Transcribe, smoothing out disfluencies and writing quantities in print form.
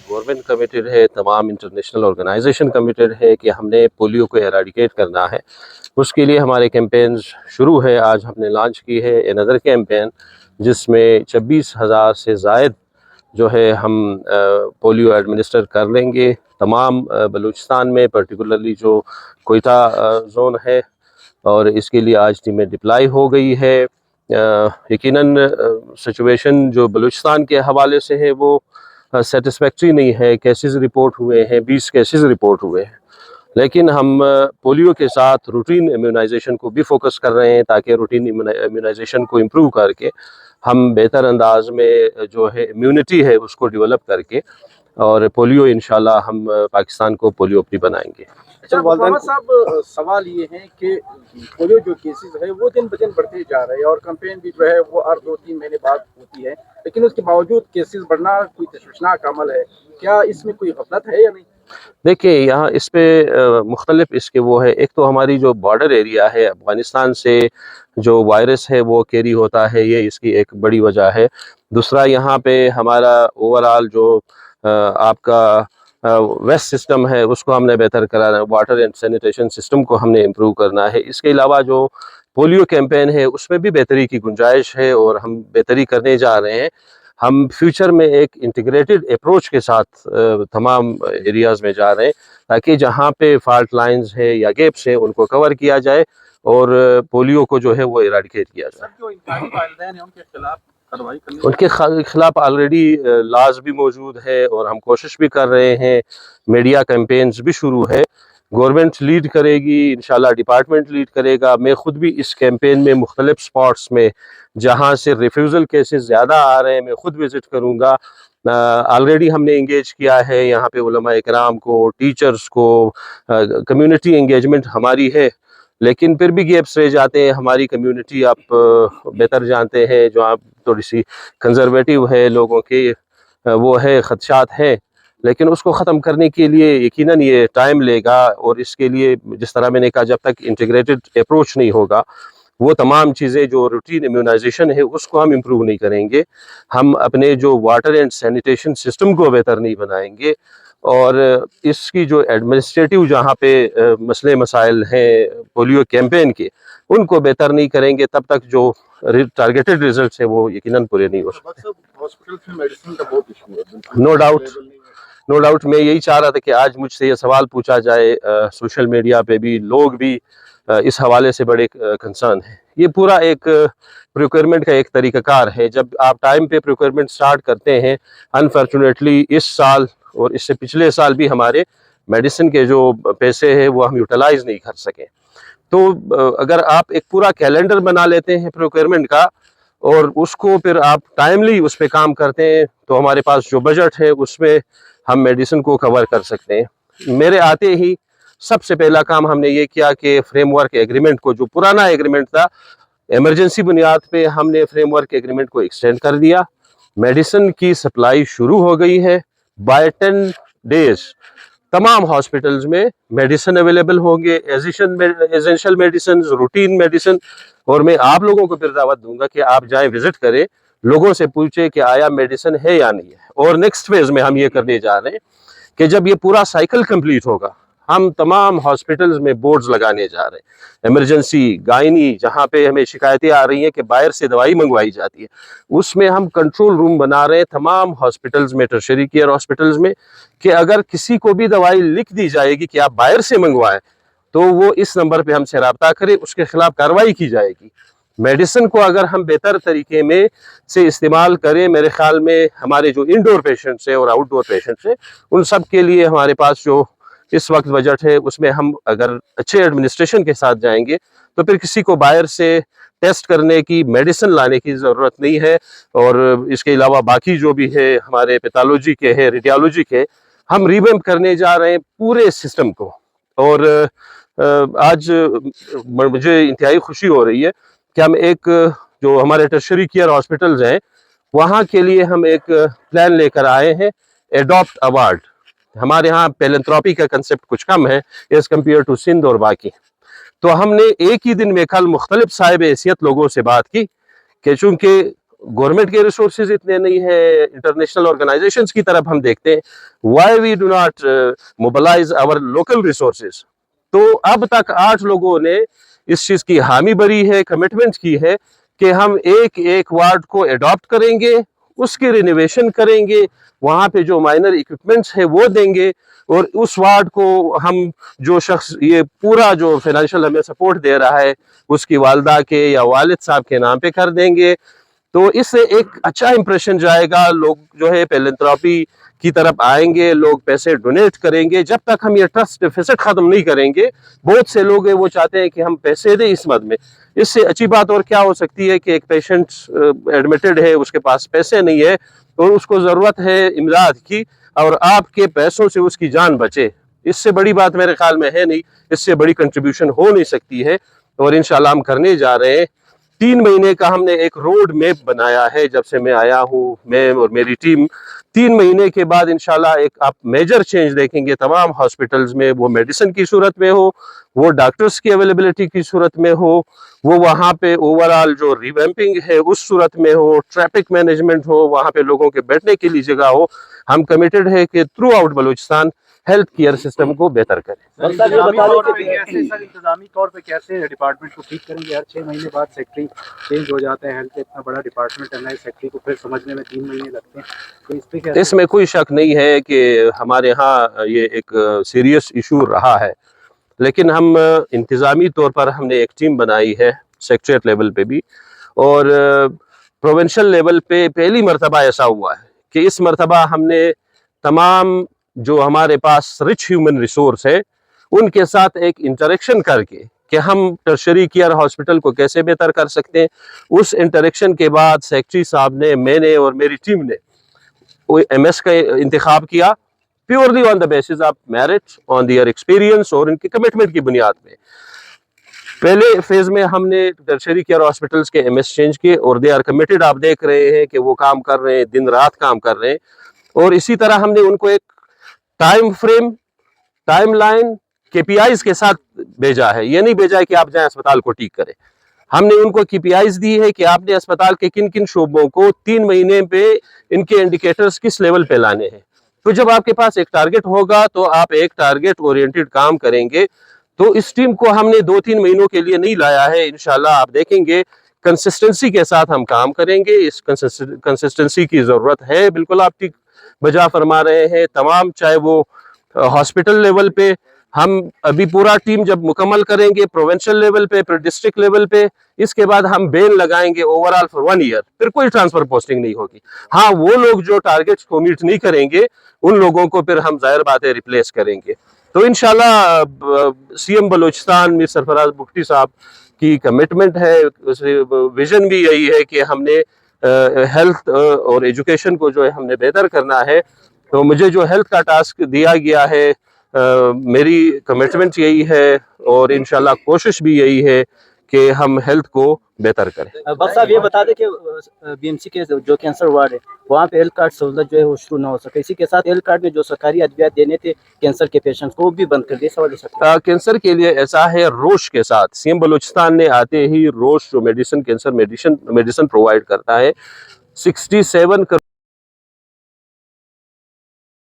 Government committed ہے، تمام international organization committed ہے کہ ہم نے پولیو کو ایراڈیکیٹ کرنا ہے۔ اس کے لیے ہمارے کیمپینز شروع ہے۔ آج ہم نے لانچ کی ہے انادر کیمپین جس میں 26,000 سے زائد جو ہے ہم پولیو ایڈمنسٹر کر لیں گے تمام بلوچستان میں، پرٹیکولرلی جو کوئٹہ زون ہے، اور اس کے لیے آج ٹیمیں ڈپلائی ہو گئی ہے۔ یقیناً سچویشن جو بلوچستان کے حوالے سے ہے وہ سیٹسفیکٹری نہیں ہے۔ کیسز رپورٹ ہوئے ہیں، 20 کیسز رپورٹ ہوئے ہیں، لیکن ہم پولیو کے ساتھ روٹین امیونائزیشن کو بھی فوکس کر رہے ہیں تاکہ روٹین امیونائزیشن کو امپروو کر کے ہم بہتر انداز میں جو ہے امیونٹی ہے اس کو ڈیولپ کر کے اور پولیو انشاءاللہ ہم پاکستان کو پولیو فری بنائیں گے۔ اچھا محمد صاحب، سوال یہ ہے کہ پولیو جو کیسز ہے وہ دن بدن بڑھتے جا رہے ہیں اور کمپین بھی جو ہے وہ ہر 2-3 مہینے بعد ہوتی ہے، لیکن اس کے باوجود کیسز بڑھنا کوئی تشویشناک عمل ہے، کیا اس میں کوئی غفلت ہے یا نہیں؟ دیکھیں یہاں اس پہ مختلف اس کے وہ ہے، ایک تو ہماری جو بارڈر ایریا ہے افغانستان سے جو وائرس ہے وہ کیری ہوتا ہے، یہ اس کی ایک بڑی وجہ ہے۔ دوسرا یہاں پہ ہمارا اوورآل جو آپ کا ویسٹ سسٹم ہے اس کو ہم نے بہتر کرانا ہے، واٹر اینڈ سینیٹیشن سسٹم کو ہم نے امپروو کرنا ہے۔ اس کے علاوہ جو پولیو کیمپین ہے اس میں بھی بہتری کی گنجائش ہے اور ہم بہتری کرنے جا رہے ہیں۔ ہم فیوچر میں ایک انٹیگریٹڈ اپروچ کے ساتھ تمام ایریاز میں جا رہے ہیں تاکہ جہاں پہ فالٹ لائنز ہے یا گیپس ہیں ان کو کور کیا جائے اور پولیو کو جو ہے وہ ایراڈیکیٹ کیا جائے۔ جو انتہائی والدین ہیں ان کے خلاف کارروائی کرنی ان کے خلاف آلریڈی لاز بھی موجود ہے اور ہم کوشش بھی کر رہے ہیں، میڈیا کیمپینز بھی شروع ہے۔ گورنمنٹ لیڈ کرے گی، انشاءاللہ ڈپارٹمنٹ لیڈ کرے گا۔ میں خود بھی اس کیمپین میں مختلف سپاٹس میں جہاں سے ریفیوزل کیسز زیادہ آ رہے ہیں میں خود وزٹ کروں گا۔ آلریڈی ہم نے انگیج کیا ہے یہاں پہ علماء اکرام کو، ٹیچرز کو، کمیونٹی انگیجمنٹ ہماری ہے، لیکن پھر بھی گیپس رہ جاتے ہیں۔ ہماری کمیونٹی آپ بہتر جانتے ہیں جو آپ تھوڑی سی کنزرویٹو ہے، لوگوں کے وہ ہے خدشات ہیں، لیکن اس کو ختم کرنے کے لیے یقیناً یہ ٹائم لے گا اور اس کے لیے جس طرح میں نے کہا جب تک انٹیگریٹڈ اپروچ نہیں ہوگا وہ تمام چیزیں جو روٹین امیونائزیشن ہے اس کو ہم امپروو نہیں کریں گے، ہم اپنے جو واٹر اینڈ سینیٹیشن سسٹم کو بہتر نہیں بنائیں گے، اور اس کی جو ایڈمنسٹریٹو جہاں پہ مسئلے مسائل ہیں پولیو کیمپین کے ان کو بہتر نہیں کریں گے تب تک جو ٹارگیٹڈ ریزلٹس ہیں وہ یقیناً پورے نہیں ہو سکتے۔ ہاسپٹل میں میڈیسن کا بہت ایشو ہے۔ نو ڈاؤٹ میں یہی چاہ رہا تھا کہ آج مجھ سے یہ سوال پوچھا جائے، سوشل میڈیا پہ بھی لوگ بھی اس حوالے سے بڑے کنسرن ہیں۔ یہ پورا ایک پروکیورمنٹ کا ایک طریقہ کار ہے، جب آپ ٹائم پہ پروکیورمنٹ سٹارٹ کرتے ہیں، انفارچونیٹلی اس سال اور اس سے پچھلے سال بھی ہمارے میڈیسن کے جو پیسے ہیں وہ ہم یوٹیلائز نہیں کر سکے۔ تو اگر آپ ایک پورا کیلنڈر بنا لیتے ہیں پروکیورمنٹ کا اور اس کو پھر آپ ٹائملی اس پہ کام کرتے ہیں تو ہمارے پاس جو بجٹ ہے اس میں ہم میڈیسن کو کور کر سکتے ہیں۔ میرے آتے ہی سب سے پہلا کام ہم نے یہ کیا کہ فریم ورک ایگریمنٹ کو، جو پرانا ایگریمنٹ تھا ایمرجنسی بنیاد پہ، ہم نے فریم ورک ایگریمنٹ کو ایکسٹینڈ کر دیا۔ میڈیسن کی سپلائی شروع ہو گئی ہے، بائی 10 days تمام ہاسپٹلز میں میڈیسن اویلیبل ہوں گے، ایسینشل میڈیسنز، روٹین میڈیسن، اور میں آپ لوگوں کو پھر دعوت دوں گا کہ آپ جائیں وزٹ کریں، لوگوں سے پوچھیں کہ آیا میڈیسن ہے یا نہیں ہے۔ اور نیکسٹ فیز میں ہم یہ کرنے جا رہے ہیں کہ جب یہ پورا سائیکل کمپلیٹ ہوگا ہم تمام ہاسپٹلز میں بورڈز لگانے جا رہے ہیں، ایمرجنسی، گائنی، جہاں پہ ہمیں شکایتیں آ رہی ہیں کہ باہر سے دوائی منگوائی جاتی ہے، اس میں ہم کنٹرول روم بنا رہے ہیں تمام ہاسپٹلز میں، ٹرشری کیئر ہاسپٹلز میں، کہ اگر کسی کو بھی دوائی لکھ دی جائے گی کہ آپ باہر سے منگوائیں تو وہ اس نمبر پہ ہم سے رابطہ کرے، اس کے خلاف کارروائی کی جائے گی۔ میڈیسن کو اگر ہم بہتر طریقے میں سے استعمال کریں، میرے خیال میں ہمارے جو انڈور پیشنٹس ہیں اور آؤٹ ڈور پیشنٹس ہیں ان سب کے لیے ہمارے پاس جو اس وقت بجٹ ہے اس میں ہم اگر اچھے ایڈمنسٹریشن کے ساتھ جائیں گے تو پھر کسی کو باہر سے ٹیسٹ کرنے کی، میڈیسن لانے کی ضرورت نہیں ہے۔ اور اس کے علاوہ باقی جو بھی ہے ہمارے پیتھولوجی کے ہے، ریڈیالوجی کے، ہم ریویمپ کرنے جا رہے ہیں پورے سسٹم کو۔ اور آج مجھے انتہائی خوشی ہو رہی ہے کہ ہم ایک جو ہمارے ٹرشری کیئر ہاسپٹلز ہیں وہاں کے لیے ہم ایک پلان لے کر آئے ہیں، ایڈاپٹ ایوارڈ۔ ہمارے ہاں پیلنتھروپی کا کنسپٹ کچھ کم ہے ایز کمپیئر ٹو سندھ اور باقی. تو ہم نے ایک ہی دن میں کل مختلف صاحب حیثیت لوگوں سے بات کی کہ چونکہ گورنمنٹ کے ریسورسز اتنے نہیں ہیں, انٹرنیشنل آرگنائزیشنز کی طرف ہم دیکھتے ہیں, why we do not mobilise our local resources. تو اب تک 8 لوگوں نے اس چیز کی حامی بھری ہے, کمٹمنٹ کی ہے کہ ہم ایک وارڈ کو اڈاپٹ کریں گے, اس کی رینوویشن کریں گے, وہاں پہ جو مائنر ایکوپمنٹس ہے وہ دیں گے, اور اس وارڈ کو ہم جو شخص یہ پورا جو فائنینشیل ہمیں سپورٹ دے رہا ہے اس کی والدہ کے یا والد صاحب کے نام پہ کر دیں گے. تو اس سے ایک اچھا امپریشن جائے گا, لوگ جو ہے پیلنتھروپی کی طرف آئیں گے, لوگ پیسے ڈونیٹ کریں گے. جب تک ہم یہ ٹرسٹ ڈیفیسٹ ختم نہیں کریں گے, بہت سے لوگ ہیں وہ چاہتے ہیں کہ ہم پیسے دیں اس مد میں. اس سے اچھی بات اور کیا ہو سکتی ہے کہ ایک پیشنٹ ایڈمٹڈ ہے, اس کے پاس پیسے نہیں ہے اور اس کو ضرورت ہے امداد کی, اور آپ کے پیسوں سے اس کی جان بچے. اس سے بڑی بات میرے خیال میں ہے نہیں, اس سے بڑی کنٹریبیوشن ہو نہیں سکتی ہے, اور انشاءاللہ ہم کرنے جا رہے ہیں. 3 مہینے کا ہم نے ایک روڈ میپ بنایا ہے جب سے میں آیا ہوں, میں اور میری ٹیم. 3 مہینے کے بعد انشاءاللہ ایک آپ میجر چینج دیکھیں گے تمام ہاسپٹلز میں, وہ میڈیسن کی صورت میں ہو, وہ ڈاکٹرز کی اویلیبلٹی کی صورت میں ہو, وہ وہاں پہ اوورال جو ریویمپنگ ہے اس صورت میں ہو, ٹریفک مینجمنٹ ہو, وہاں پہ لوگوں کے بیٹھنے کے لیے جگہ ہو. ہم کمیٹڈ ہے کہ through out Balochistan health care system کو بہتر کریں. انتظامی طور پہ کیسے ڈپارٹمنٹ کو ٹھیک کریں گے؟ ہر 6 مہینے بعد سیکٹری چینج ہو جاتا ہے, ہیلتھ اتنا بڑا ڈپارٹمنٹ ہے, نئے سیکٹری کو پھر سمجھنے میں 3 مہینے لگتے ہیں, تو اس پہ کیا؟ اس میں کوئی شک نہیں ہے کہ ہمارے ہاں یہ ایک سیریس ایشو رہا ہے, لیکن ہم انتظامی طور پر ہم نے ایک ٹیم بنائی ہے سیکٹریٹ لیول پہ بھی, اور پروونشل لیول پہ پہلی مرتبہ ایسا ہوا ہے کہ اس مرتبہ ہم نے تمام جو ہمارے پاس رچ ہیومن ریسورس ہے ان کے ساتھ ایک انٹریکشن کر کے کہ ہم ٹرشری کیئر ہاسپٹل کو کیسے بہتر کر سکتے ہیں. اس انٹریکشن کے بعد سیکٹری صاحب نے, میں نے اور میری ٹیم نے ایم ایس کا انتخاب کیا, purely on the basis of merit, on their experience اور ان کی کمٹمنٹ کی بنیاد پہ. پہلے فیز میں ہم نے ٹرشری کیئر ہاسپٹلس کے ایم ایس چینج کیے, اور دے آر کمیٹڈ. آپ دیکھ رہے ہیں کہ وہ کام کر رہے ہیں, دن رات کام کر رہے ہیں. اور اسی طرح ہم نے ان کو ایک ٹائم فریم, ٹائم لائن, کے پی آئیز کے ساتھ بھیجا ہے. یہ نہیں بھیجا ہے کہ آپ جائیں اسپتال کو ٹھیک کریں. ہم نے ان کو کے پی آئیز دی ہے کہ آپ نے اسپتال کے کن کن شعبوں کو 3 مہینے پہ ان کے انڈیکیٹرز کس لیول پہ لانے ہیں. تو جب آپ کے پاس ایک ٹارگٹ ہوگا تو آپ ایک ٹارگٹ اورینٹڈ کام کریں گے. تو اس ٹیم کو ہم نے 2-3 مہینوں کے لیے نہیں لایا ہے, انشاءاللہ آپ دیکھیں گے کنسسٹنسی کے ساتھ ہم کام کریں گے. اس کنسسٹنسی کی ضرورت ہے, بالکل آپ ٹھیک بجا فرما رہے ہیں. تمام چاہے وہ ہاسپٹل لیول پہ ہم ابھی پورا ٹیم جب مکمل کریں گے, پروونشل لیول پہ, پھر ڈسٹرکٹ لیول پہ, اس کے بعد ہم بین لگائیں گے اوورال فار 1 ایئر, پھر کوئی ٹرانسفر پوسٹنگ نہیں ہوگی. ہاں وہ لوگ جو ٹارگٹس کو میٹ نہیں کریں گے ان لوگوں کو پھر ہم ظاہر بات ہے ریپلیس کریں گے. تو انشاءاللہ سی ایم بلوچستان میر سرفراز بگٹی صاحب کی کمٹمنٹ ہے, ویژن بھی یہی ہے کہ ہم نے ہیلتھ اور ایجوکیشن کو جو ہے ہم نے بہتر کرنا ہے. تو مجھے جو ہیلتھ کا ٹاسک دیا گیا ہے, میری کمٹمنٹ یہی ہے, اور انشاءاللہ کوشش بھی یہی ہے کہ ہم ہیلتھ کو بہتر کریں. بس صاحب یہ بتا دیں کہ بی ایم سی کے جو کینسر وارڈ ہے وہاں پہ ہیلتھ کارڈ سہولت جو ہے وہ شروع نہ ہو سکے. اسی کے ساتھ ہیلتھ کارڈ میں جو سرکاری ادویات دینے تھے کینسر کے پیشنٹس کو وہ بھی بند کر دیا. سوال سکتا کینسر کے لیے ایسا ہے, روش کے ساتھ سی ایم بلوچستان نے آتے ہی روش جو میڈیسن کینسر میڈیسن پرووائڈ کرتا ہے 67 کروڑ